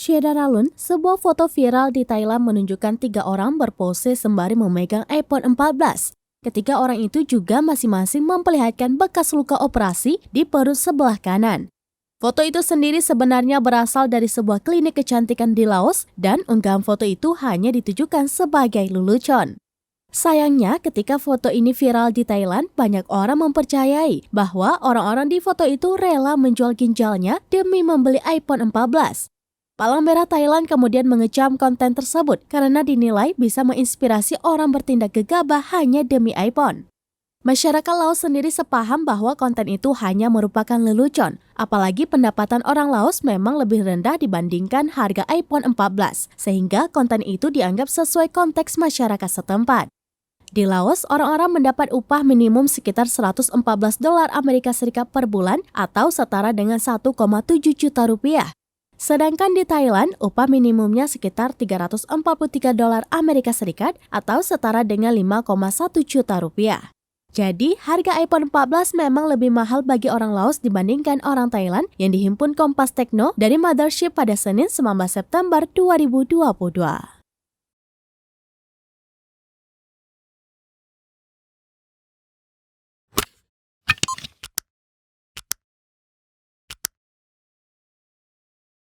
Syedaralun, sebuah foto viral di Thailand menunjukkan 3 orang berpose sembari memegang iPhone 14. Ketiga orang itu juga masing-masing memperlihatkan bekas luka operasi di perut sebelah kanan. Foto itu sendiri sebenarnya berasal dari sebuah klinik kecantikan di Laos dan unggahan foto itu hanya ditujukan sebagai lelucon. Sayangnya, ketika foto ini viral di Thailand, banyak orang mempercayai bahwa orang-orang di foto itu rela menjual ginjalnya demi membeli iPhone 14. Palang Merah Thailand kemudian mengecam konten tersebut karena dinilai bisa menginspirasi orang bertindak gegabah hanya demi iPhone. Masyarakat Laos sendiri sepaham bahwa konten itu hanya merupakan lelucon, apalagi pendapatan orang Laos memang lebih rendah dibandingkan harga iPhone 14, sehingga konten itu dianggap sesuai konteks masyarakat setempat. Di Laos, orang-orang mendapat upah minimum sekitar $114 Amerika Serikat per bulan atau setara dengan 1,7 juta rupiah. Sedangkan di Thailand, upah minimumnya sekitar $343 Amerika Serikat atau setara dengan 5,1 juta rupiah. Jadi, harga iPhone 14 memang lebih mahal bagi orang Laos dibandingkan orang Thailand yang dihimpun Kompas Tekno dari Mothership pada Senin 19 September 2022.